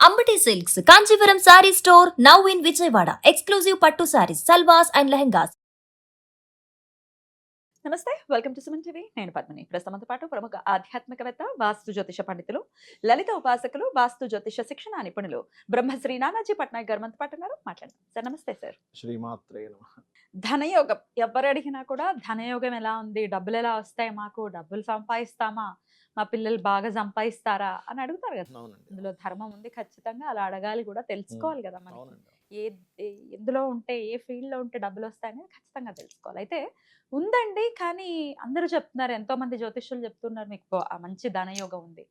Ambati Silks, Kanchipuram Saree Store, now in Vijayawada. Exclusive Pattu Sarees, Salwas and Lehengas. నమస్తే, welcome to Suman TV. నేను పద్మిని. ప్రస్తుతంతో పాటు ప్రముఖ ఆధ్యాత్మికవేత్త, వాస్తు జ్యోతిష పండితులు, లలిత ఉపాసకులు, వాస్తు జ్యోతిష శిక్షణ నిపుణులు బ్రహ్మశ్రీ నానాజీ పట్నాయక్ గారు మనతో పాటు ఉన్నారు. మాట్లాడదాం సార్. నమస్తే సార్. శ్రీమాత్రే నమః. ధనయోగం ఎవరు అడిగినా కూడా ధనయోగం ఎలా ఉంది, డబ్బులు ఎలా వస్తాయి, మాకు డబ్బులు సంపాదిస్తామా, మా పిల్లలు బాగా సంపాదిస్తారా అని అడుగుతారు కదా. అవునండి. ఇందులో ధర్మం ఉంది, ఖచ్చితంగా అలా అడగాలి కూడా, తెలుసుకోవాలి కదా మనకి. అవునండి. ఎందులో ఉంటే, ఏ ఫీల్డ్ లో ఉంటే డబ్బులు వస్తాయని ఖచ్చితంగా తెలుసుకోవాలి. అయితే ఉందండి, కానీ అందరూ చెప్తున్నారు, ఎంతో మంది జ్యోతిష్యులు చెప్తున్నారు మీకు మంచి ధనయోగం ఉంది,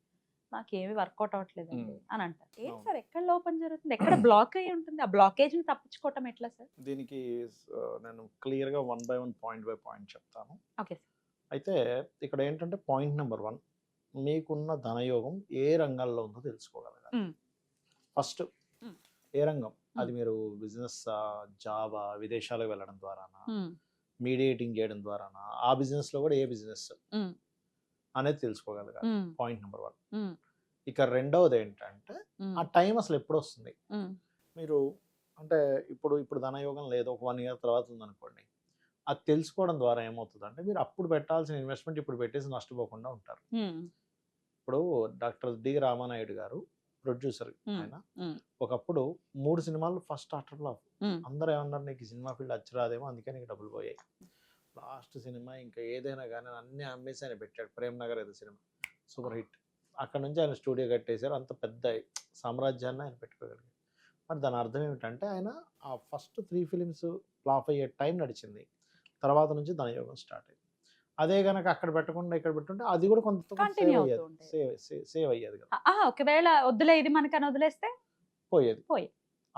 నాకేమి వర్కౌట్ అవ్వట్లేదండి అని అంటారు. ఏం సార్, ఎక్కడ లోపం జరుగుతుంది, ఎక్కడ బ్లాక్ అయ్యి ఉంటుంది, ఆ బ్లాకేజ్ ని తప్పించుకోవటం ఎట్లా సార్? దీనికి నేను క్లియర్ గా 1 by 1 పాయింట్ బై పాయింట్ చెప్తాను. Okay sir. అయితే ఇక్కడ ఏంటంటే పాయింట్ నెంబర్ 1, మీకున్న ధనయోగం ఏ రంగాల్లో ఉందో తెలుసుకోగలగాలి. ఫస్ట్ ఏ రంగం, అది మీరు బిజినెస్, జాబా, విదేశాలకు వెళ్ళడం ద్వారానా, మీడియేటింగ్ చేయడం ద్వారానా, ఆ బిజినెస్ లో కూడా ఏ బిజినెస్ అనేది తెలుసుకోగలగాలి. Point number 1. ఇక రెండవది ఏంటంటే ఆ టైం అసలు ఎప్పుడు వస్తుంది. మీరు అంటే ఇప్పుడు ధనయోగం లేదు, ఒక 1 year తర్వాత ఉందనుకోండి, అది తెలుసుకోవడం ద్వారా ఏమవుతుంది అంటే మీరు అప్పుడు పెట్టాల్సిన ఇన్వెస్ట్మెంట్ ఇప్పుడు పెట్టేసి నష్టపోకుండా ఉంటారు. ఇప్పుడు డాక్టర్ డి రామానాయుడు గారు ప్రొడ్యూసర్, ఆయన ఒకప్పుడు 3 సినిమాలు ఫస్ట్ స్టార్టర్ ఫ్లాప్. అందరూ ఏమన్నారు, నీకు సినిమా ఫీల్డ్ అచ్చిరాదేమో, అందుకే నీకు డబ్బులు పోయాయి. లాస్ట్ సినిమా ఇంకా ఏదైనా కానీ అన్ని అమ్మేసి ఆయన పెట్టాడు. ప్రేమ్ నగర్ ఏదో సినిమా సూపర్ హిట్. అక్కడ నుంచి ఆయన స్టూడియో కట్టేశారు, అంత పెద్ద సామ్రాజ్యాన్ని ఆయన పెట్టుకోగలిగారు. మరి దాని అర్థం ఏమిటంటే ఆయన ఆ ఫస్ట్ 3 ఫిలిమ్స్ ఫ్లాప్ అయ్యే టైం నడిచింది, తర్వాత నుంచి ధనయోగం స్టార్ట్ అయింది. అదే కనుక అక్కడ పెట్టకుండా ఇక్కడ పెట్టుంటే అది కూడా కొంత సేవ్ అయ్యేది కదా. ఒకవేళ వద్దులే ఇది మనకని వదిలేస్తే పోయేది.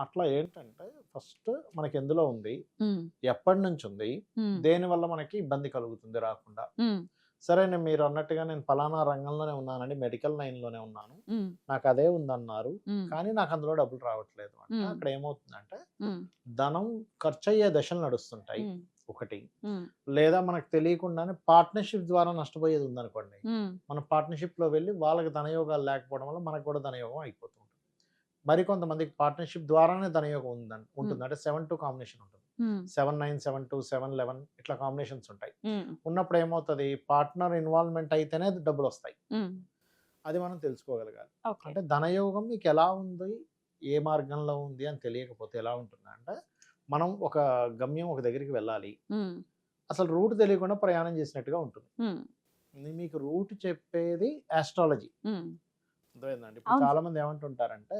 అట్లా ఏంటంటే ఫస్ట్ మనకి ఎందులో ఉంది, ఎప్పటి నుంచి ఉంది, దేని వల్ల మనకి ఇబ్బంది కలుగుతుంది రాకుండా. సరే, మీరు అన్నట్టుగా నేను ఫలానా రంగంలోనే ఉన్నానండి, మెడికల్ లైన్ లోనే ఉన్నాను, నాకు అదే ఉందన్నారు, కానీ నాకు అందులో డబ్బులు రావట్లేదు అంటే అక్కడ ఏమవుతుందంటే ధనం ఖర్చు అయ్యే దశలు నడుస్తుంటాయి ఒకటి. లేదా మనకు తెలియకుండానే పార్ట్నర్షిప్ ద్వారా నష్టపోయేది ఉందనుకోండి, మన పార్ట్నర్షిప్ లో వెళ్ళి వాళ్ళకి ధనయోగాలు లేకపోవడం వల్ల మనకు కూడా ధనయోగం అయిపోతుంది. మరికొంతమందికి పార్ట్నర్షిప్ ద్వారానే ధనయోగం ఉంటుంది. అంటే 7-2 కాంబినేషన్ ఉంటుంది, 7-9, 7-2, 7-11 ఇట్లా కాంబినేషన్స్ ఉంటాయి. ఉన్నప్పుడు ఏమవుతుంది, పార్ట్నర్ ఇన్వాల్వ్మెంట్ అయితేనే డబ్బులు వస్తాయి. అది మనం తెలుసుకోగలగాలి. అంటే ధనయోగం మీకు ఎలా ఉంది, ఏ మార్గంలో ఉంది అని తెలియకపోతే ఎలా ఉంటుంది అంటే, మనం ఒక గమ్యం, ఒక దగ్గరికి వెళ్ళాలి, అసలు రూట్ తెలియకుండా ప్రయాణం చేసినట్టుగా ఉంటుంది. మీకు రూట్ చెప్పేది ఆస్ట్రాలజీ. అర్థమైందండి. ఇప్పుడు చాలా మంది ఏమంటుంటారంటే,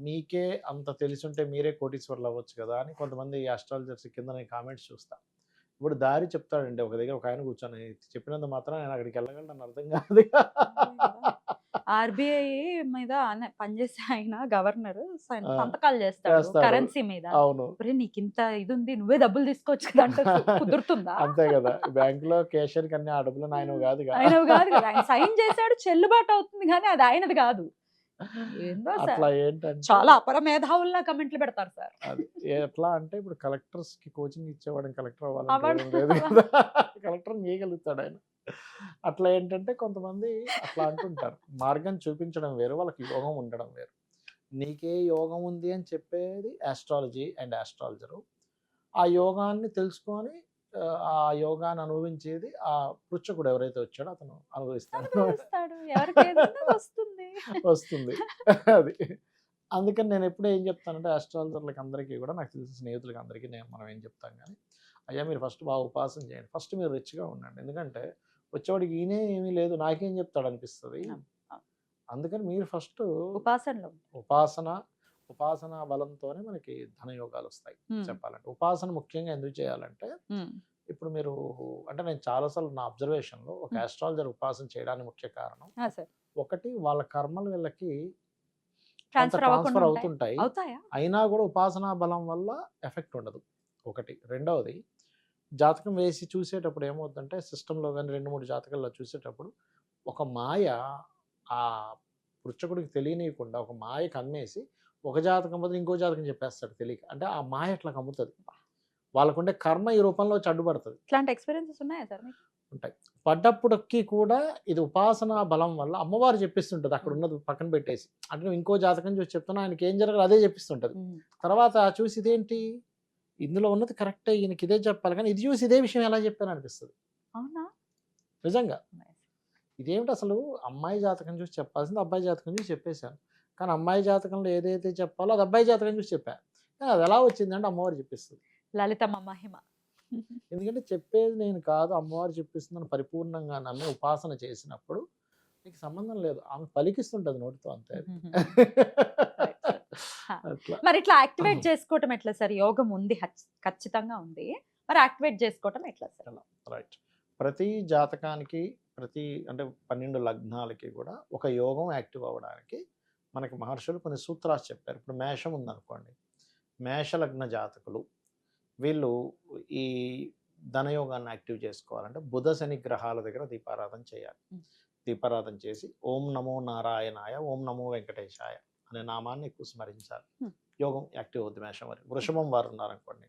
మీకే అంత తెలిసి ఉంటే మీరే కోటీశ్వర్లు అవ్వచ్చు కదా అని కొంతమంది ఆస్ట్రాలజర్స్ కింద నేను కామెంట్స్ చూస్తా. ఇప్పుడు దారి చెప్తాడండి ఒక దగ్గర, ఒక ఆయన కూర్చొని చెప్పినంత మాత్రం నేను అక్కడికి వెళ్ళగలను అర్థం కాదు. ఆర్బీఐ మీద పనిచేసే ఆయన గవర్నర్ సంతకాలు చేస్తాడు కరెన్సీ మీద. అవును, నీకు ఇంత ఇది ఉంది, నువ్వే డబ్బులు తీసుకోవచ్చు కదా అంటే కుదురుతుందా? అంతే కదా. బ్యాంక్ లో కేషియర్ కన్నా ఆ డబ్బులు ఆయన కాదు కదా, ఆయన సైన్ చేశాడు, చెల్లుబాటు అవుతుంది, కానీ అది ఆయనది కాదు. అట్లా ఏంటంటే చాలా అపర మేధావుల్లా కమెంట్లు పెడతారు సార్. అది ఎట్లా అంటే ఇప్పుడు కలెక్టర్స్ కి కోచింగ్ ఇచ్చేవాడిని కలెక్టర్ అవ్వాలని లేదు కదా, కలెక్టర్ చేయగలుగుతాడు ఆయన. అట్లా ఏంటంటే కొంతమంది అట్లా అంటుంటారు, మార్గం చూపించడం వేరు, వాళ్ళకి యోగం ఉండడం వేరు. నీకే యోగం ఉంది అని చెప్పేది ఆస్ట్రాలజీ అండ్ ఆస్ట్రాలజరు. ఆ యోగాన్ని తెలుసుకొని ఆ యోగాన్ని అనుభవించేది ఆ పృచ్ఛకుడు ఎవరైతే వచ్చాడో అతను అనుభవిస్తాడు. వస్తుంది అది. అందుకని నేను ఎప్పుడు ఏం చెప్తానంటే ఆస్ట్రాలజర్లకి అందరికీ కూడా, నాకు తెలిసిన స్నేహితులకి అందరికీ మనం ఏం చెప్తాం కానీ, అయ్యా మీరు ఫస్ట్ బాగా ఉపాసన చేయండి, ఫస్ట్ మీరు రిచ్గా ఉండండి. ఎందుకంటే వచ్చేవాడికి ఈయనే ఏమీ లేదు, నాకేం చెప్తాడు అనిపిస్తుంది. అందుకని మీరు ఫస్ట్ ఉపాసన బలంతోనే మనకి ధనయోగాలు వస్తాయి. చెప్పాలంటే ఉపాసన ముఖ్యంగా ఎందుకు చేయాలంటే, ఇప్పుడు మీరు అంటే నేను చాలాసార్లు నా అబ్జర్వేషన్ లో ఒక ఆస్ట్రాలజర్ ఉపాసన చేయడానికి ముఖ్య కారణం, ఒకటి వాళ్ళ కర్మలు వీళ్ళకి ట్రాన్స్ఫర్ అవుతుంటాయి, అయినా కూడా ఉపాసనా బలం వల్ల ఎఫెక్ట్ ఉండదు ఒకటి. రెండవది, జాతకం వేసి చూసేటప్పుడు ఏమవుతుందంటే సిస్టంలో కానీ 2-3 జాతకాల్లో చూసేటప్పుడు ఒక మాయ ఆ పృచ్ఛకుడికి తెలియనియకుండా ఒక మాయ కమ్మేసి ఒక జాతకం బదులు ఇంకో జాతకం చెప్పేస్తాడు తెలియక. అంటే ఆ మాయ అట్లా కమ్ముతుంది, వాళ్ళకుండే కర్మ ఈ రూపంలో వచ్చి అడ్డుపడుతుంది. ఇట్లాంటి ఎక్స్పీరియన్సెస్ ఉన్నాయా సార్ మీకు? ఉంటాయి. పడ్డప్పటికి కూడా ఇది ఉపాసనా బలం వల్ల అమ్మవారు చెప్పిస్తుంటది. అక్కడ ఉన్నది పక్కన పెట్టేసి. అంటే నువ్వు ఇంకో జాతకం చూసి చెప్తున్నా ఆయనకి ఏం జరగాలి అదే చెప్పిస్తుంటది. తర్వాత చూసి ఇదేంటి ఇందులో ఉన్నది కరెక్టే ఈయనకి ఇదే చెప్పాలి కానీ ఇది చూసి ఇదే విషయం ఎలా చెప్పాను అనిపిస్తుంది. అవునా? నిజంగా ఇదేమిటి అసలు అమ్మాయి జాతకం చూసి చెప్పాల్సింది అబ్బాయి జాతకం చూసి చెప్పేశాను. కానీ అమ్మాయి జాతకంలో ఏదైతే చెప్పాలో అది అబ్బాయి జాతకం చూసి చెప్పాను. కానీ అది ఎలా వచ్చిందంటే అమ్మవారు చెప్పిస్తుంది. లలితమ్మ మహిమ. ఎందుకంటే చెప్పేది నేను కాదు అమ్మవారు చెప్పిస్తుందని పరిపూర్ణంగా నమ్మి ఉపాసన చేసినప్పుడు నీకు సంబంధం లేదు. ఆమె పలికిస్తుంటది నోటితో అంతే. అట్లా మరి ఇట్లా యాక్టివేట్ చేసుకోవటం ఎట్లా సార్? యోగం ఉంది, ఖచ్చితంగా ఉంది. మరి యాక్టివేట్ చేసుకోవటం ఎట్లా సార్? రైట్. ప్రతి జాతకానికి అంటే 12 లగ్నాలకి కూడా ఒక యోగం యాక్టివ్ అవ్వడానికి మనకి మహర్షులు కొన్ని సూత్రాలు చెప్పారు. ఇప్పుడు మేషం ఉందనుకోండి, మేష లగ్న జాతకులు వీళ్ళు ఈ ధనయోగాన్ని యాక్టివ్ చేసుకోవాలంటే బుధ శని గ్రహాల దగ్గర దీపారాధన చేయాలి. దీపారాధన చేసి ఓం నమో నారాయణాయ ఓం నమో వెంకటేశాయ అనే నామాన్ని ఎక్కువ స్మరించాలి. యోగం యాక్టివ్ అవుతుంది. మేషం వారి వృషభం వారు ఉన్నారనుకోండి,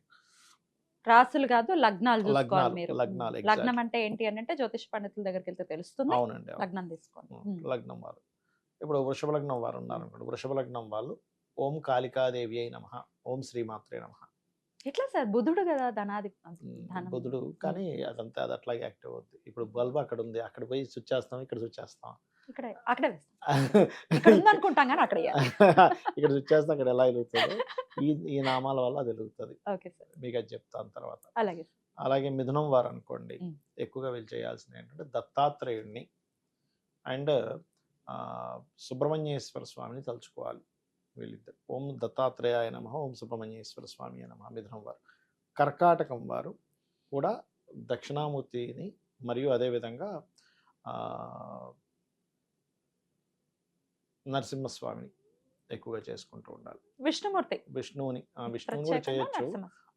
రాసులు కాదు లగ్నాలు చూసుకోవాలి మీరు. లగ్నాలు లగ్నం అంటే ఏంటి అని అంటే జ్యోతిష్ పండితుల దగ్గరికి వెళ్తే తెలుస్తుంది. అవునండి. లగ్నం తీసుకోండి. లగ్నం వారు ఇప్పుడు వృషభ లగ్నం వారు ఉన్నారనుకోండి, వృషభ లగ్నం వాళ్ళు ఓం కాళికాదేవి అయి నమః ఓం శ్రీమాత్రే నమః. ఎట్లా సార్? బుధుడు కదా ధనాది బుధుడు, కానీ అదంతా అది అట్లాగే యాక్టివ్ అవుద్ది. ఇప్పుడు బల్బ్ అక్కడ ఉంది, అక్కడ పోయి స్విచ్ చేస్తాం, ఇక్కడ స్విచ్ చేస్తాం, అక్కడే ఇక్కడ ఉంది అనుకుంటాం కానీ అక్కడ ఇక్కడ స్విచ్ చేస్తాం, అక్కడ ఎలా వెలుగుతుంది? ఈ నామాల వల్ల అది వెలుగుతుంది. మీకు అది చెప్తాను తర్వాత. అలాగే మిథునం వారు అనుకోండి, ఎక్కువగా వీళ్ళు చేయాల్సింది ఏంటంటే దత్తాత్రేయుడిని అండ్ సుబ్రహ్మణ్యేశ్వర స్వామిని తలుచుకోవాలి. వీళ్ళిద్దరు ఓం దత్తాత్రేయాయ నమః ఓం సుబ్రహ్మణ్యేశ్వర స్వామి నమః. మిథునం వారు. కర్కాటకం వారు కూడా దక్షిణామూర్తిని మరియు అదేవిధంగా నరసింహస్వామిని ఎక్కువగా చేసుకుంటూ ఉండాలి. విష్ణువుని కూడా చేయొచ్చు.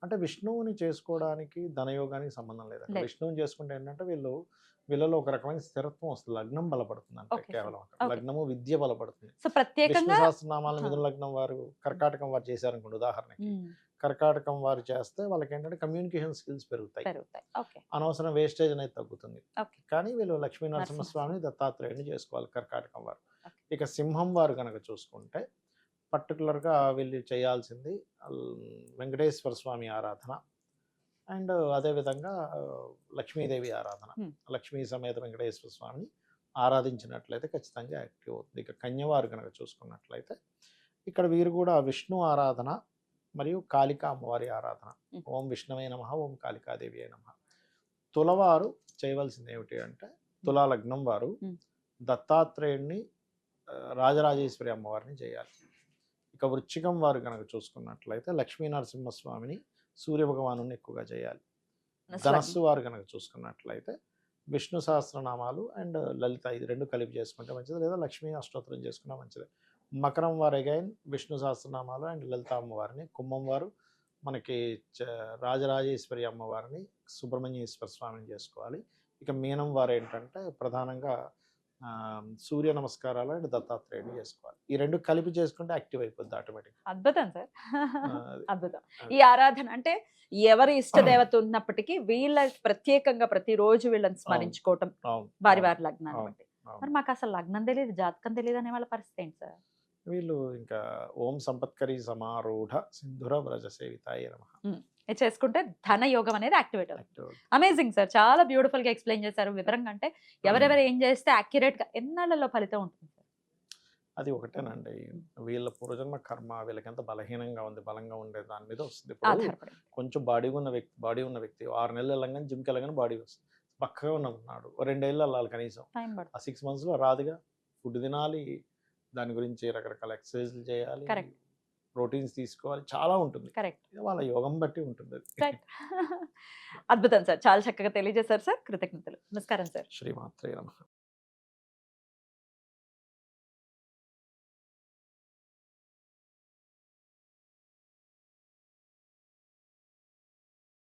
అంటే విష్ణువుని చేసుకోవడానికి ధనయోగానికి సంబంధం లేదు. విష్ణువుని చేసుకుంటే ఏంటంటే వీళ్ళలో ఒక రకమైన స్థిరత్వం వస్తుంది. లగ్నం బలపడుతుంది అంటే కేవలం లగ్నము విద్య బలపడుతుంది. విష్ణు సహస్రనామాల మిథున లగ్నం వారు కర్కాటకం వారు చేశారనుకోండి, ఉదాహరణకి కర్కాటకం వారు చేస్తే వాళ్ళకి ఏంటంటే కమ్యూనికేషన్ స్కిల్స్ పెరుగుతాయి, అనవసరం వేస్టేజ్ అనేది తగ్గుతుంది. కానీ వీళ్ళు లక్ష్మీ నరసింహస్వామిని దత్తాత్రేయుని చేసుకోవాలి కర్కాటకం వారు. ఇక సింహం వారు కనుక చూసుకుంటే పర్టికులర్గా వీళ్ళు చేయాల్సింది వెంకటేశ్వర స్వామి ఆరాధన అండ్ అదేవిధంగా లక్ష్మీదేవి ఆరాధన. లక్ష్మీ సమేత వెంకటేశ్వర స్వామిని ఆరాధించినట్లయితే ఖచ్చితంగా యాక్టివ్ అవుతుంది. ఇక కన్యవారు కనుక చూసుకున్నట్లయితే ఇక్కడ వీరు కూడా విష్ణు ఆరాధన మరియు కాళికా అమ్మవారి ఆరాధన. ఓం విష్ణవే నమః ఓం కాళికాదేవి అయి నమః. తులవారు చేయవలసింది ఏమిటి అంటే తులా లగ్నం వారు దత్తాత్రేయుడిని రాజరాజేశ్వరి అమ్మవారిని చేయాలి. ఇక వృశ్చికం వారు కనుక చూసుకున్నట్లయితే లక్ష్మీ నరసింహస్వామిని సూర్య భగవాను ఎక్కువగా చేయాలి. ధనస్సు వారు కనుక చూసుకున్నట్లయితే విష్ణు సహస్రనామాలు అండ్ లలిత ఇది రెండు కలిపి చేసుకుంటే మంచిది, లేదా లక్ష్మీ అష్టోత్తరం చేసుకున్నా మంచిది. మకరం వారు అగైన్ విష్ణు సహస్రనామాలు అండ్ లలిత అమ్మవారిని. కుంభం వారు మనకి రాజరాజేశ్వరి అమ్మవారిని సుబ్రహ్మణ్యేశ్వర స్వామిని చేసుకోవాలి. ఇక మీనం వారు ఏంటంటే ప్రధానంగా సూర్య నమస్కారాలు అండ్ దత్తాత్రేయుని చేసుకోవాలి. ఈ రెండు కలిపి చేసుకుంటే యాక్టివ్ అయిపోద్ది ఆటోమేటిక్. అద్భుతం సార్, అద్భుతం. ఈ ఆరాధన అంటే ఎవరి ఇష్ట దేవత ఉన్నప్పటికీ వీళ్ళ ప్రత్యేకంగా ప్రతిరోజు వీళ్ళని స్మరించుకోవటం వారి లగ్నాన్ని బట్టి. మరి మాకు అసలు లగ్నం తెలియదు, జాతకం తెలియదు అనే వాళ్ళ పరిస్థితి ఏంటి సార్? వీళ్ళు ఇంకా ఓం సంపత్కరి సమారూఢ సింధుర వ్రజ సేవితాయ నమః చేసుకుంటే ధన యోగం అనేది యాక్టివేట్ అవుతుంది. అమేజింగ్ సార్, చాలా బ్యూటిఫుల్ గా ఎక్స్ప్లెయిన్ చేశారు వివరంగా. అంటే ఎవరెవరు ఏం చేస్తే యాక్యురేట్ గా ఎన్నాళ్ళలో ఫలితం ఉంటుంది సార్? అది ఒకటేనండి, వీళ్ళ పూర్వజన్మ కర్మ వీళ్ళకి ఎంత బలహీనంగా ఉంది, బలంగా ఉండే దాని మీద వస్తుంది. ఇప్పుడు కొంచెం బాడీ ఉన్న వ్యక్తి 6 నెలలు వెళ్ళగానే జిమ్కి వెళ్ళగానే బాడీ వస్తుంది. పక్కగా ఉన్నాడు 2 ఏళ్ళు వెళ్ళాలి కనీసం. ఆ 6 months లో రాదుగా. ఫుడ్ తినాలి, దాని గురించి రకరకాల ఎక్సర్సైజ్లు చేయాలి, ప్రోటీన్స్ తీసుకోవాలి, చాలా ఉంటుంది. వాళ్ళ యోగం బట్టి ఉంటుంది. అద్భుతం సార్, చాలా చక్కగా తెలియజేశారు సార్. కృతజ్ఞతలు. నమస్కారం సార్. శ్రీమాత్రే నమః.